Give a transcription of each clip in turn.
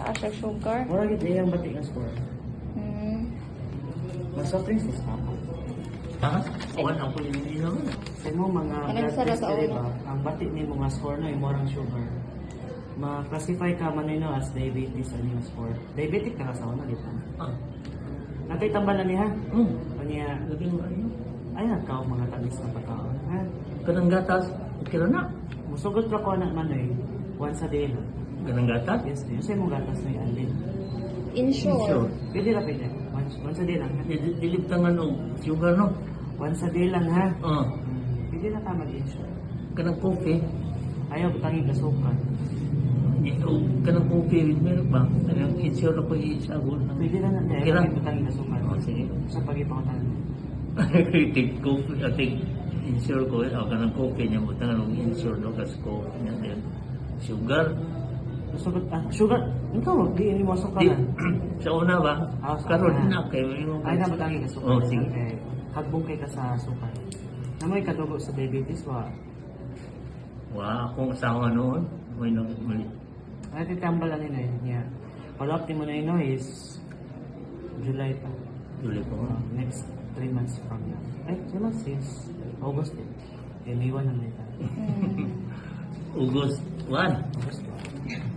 Taas siya sugar. Mura gid iyang bati nga score. Mas soft drinks is ako. Ha? Awan ako yung inom. Sa mo mga Ano blood sa test rasa diri ulo? ba, ang bati ni mga score na imorang sugar. Ma-classify ka man nino as diabetes ani nga score. Diabetic ka sa una dito. Ah. Natay tambalan niya. Hmm. Kanya Lagi mo ano? ay nakaw mga tamis na pagkaon. Ha? Kanang gatas. Okay na. Musugot ka ko na man eh. Once a day lang. Kanang gatas. Yes, yung sa'yo mong gatas na yan din. In Sure. short. Pwede na pwede. Once a day lang. Ha? Dilip tangan o sugar no. Once a day lang ha. Ah. Pwede na ka mag-insure. Kanang coffee. Ayaw butangin kasukan. Kanang coffee with milk ba? Kanang insure ako isabot. Pwede na na. Okay lang. Ayaw butangin kasukan. Oh, sige. Sa pag-ipangutan. Take coffee. Take insure ko. Kanang coffee niya mo. Tangan o insure no. Kasi coffee niya din. Sugar. Musugot, sugar. Ikaw, di mo Di, sukaran. sa una ba? Ah, sa Karoon una. na kayo. Ay na butangin kasukan. Oh, sige. Okay. Hagbong kay ka sa sukan. Namoy kadugo sa diabetes wa. Wah, akong asawa noon. May nagmali. Ay titambal lang nila niya. Follow-up mo na yun is July pa. Tuloy ko. Next 3 months from now. Ay, 3 months is August eh. Eh, May 1 na nila. August 1. August 1.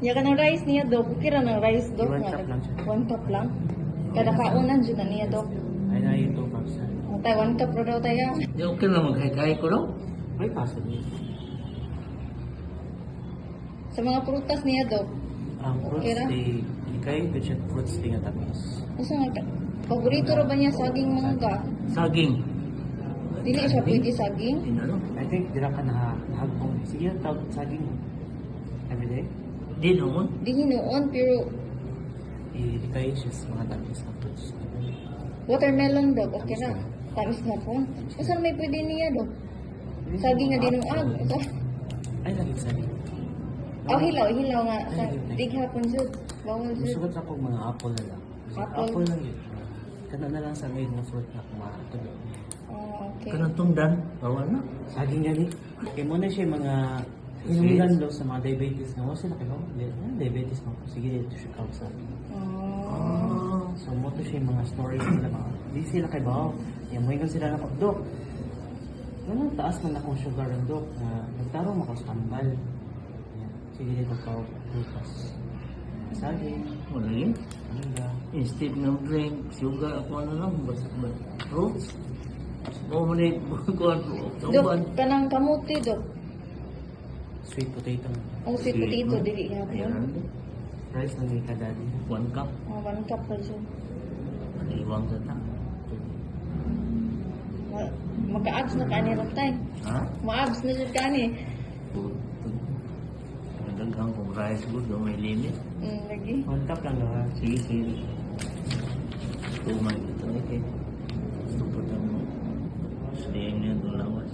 Ya ka ng rice niya, Dok. Kira ng rice, Dok. 1 cup lang siya. 1 cup lang. Kada kaunan dyan na niya, Dok. Ay, na yung 2 cups. Tay, 1 cup ro daw tayo. Di okay lang magkay-kay ko daw. Ay, possible. Sa mga prutas niya, Dok. Ang fruits, Okay ra? ikay, budget fruits, di nga tapos. Asa nga, paborito ro ba niya saging mangga? Saging. Dili siya pwede saging. Inano? I think, dira ka nahagbong. Sige, tawag saging. Everyday. Di noon. Dili noon, pero Ikay, just mga tapos na fruits. watermelon, Dok. Okay ra. Tamis na po. Asa may pwede niya, Dok? Saging nga dinuag. Ito. Ay, lagi saging. Oh, hilaw nga. Sa tighapon, Jud. Bawal, Jud. Gusto ko sa akong mga apple na lang. Apple? Apple lang yun. Kana na lang sa maid na fruit na kumatulog. Oh, okay. Kanang tungdan. Bawal na. Saging gani. Kaya muna siya mga inumigan daw sa mga diabetes nga. Wala sila kayo. Diabetes mo. Sige, dito siya kausa. Oh. So, mo to siya mga stories nila mga. Di sila kayo ba? Yan mo yung sila na Dok. Ganun, taas man akong sugar ng Dok. Nagtarong ako sa tambal. Yan. Sige, dito ka bukas. Saging. Wala yun. Mangga. Instead ng drink, sugar, ako ano lang. Basta fruits. O mo na kuhan po. Dok, kanang kamuti, Dok. Sweet potato. Ang sweet potato, dili Ayan. hapon. Rice na may kadali. 1 cup. Oh, 1 cup pa, Jud. Iwang sa ta. Magka-abs na ka ni Raptay. Ha? Ma-abs na Jud ka ni. Nagdagang kong rice good, may limit. Lagi. 1 cup lang daw ha. Sige, sige. Tumay ito. Okay. Gusto po ito mo. Staying na itong lawas.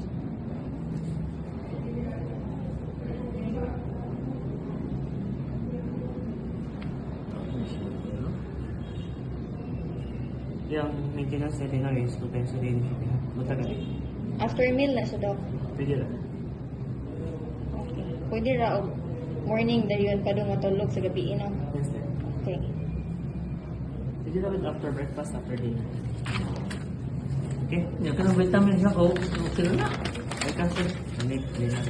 Yung maintenance natin na is 2 times a day na siya. Matagal. After meal na siya, Dok. Pwede lang. Okay. Pwede ra og morning dahil yun pa doon matulog sa gabi ino. Yes, sir. Okay. Pwede lang after breakfast, after dinner. Okay? Yan ka ng vitamins ako. Okay na na. Ay kasi, ulit, dinner.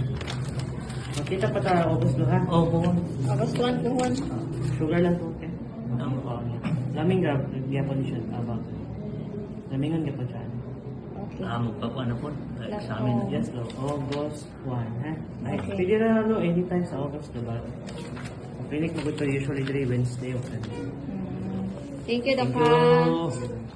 Makita pa tayo, August do ha? Oo, kung August 1 kuhon. Sugar lang to, okay? Laming grab, gyapon siya, abang. Lamingan gyapon siya. Okay. magpapaano po. Examen na Yes, no. August 1, ha? Ay, Okay. pwede na ano, anytime sa August, diba? Ang clinic ko ito usually 3 Wednesday open. Thank you, Dok. Thank ha. you.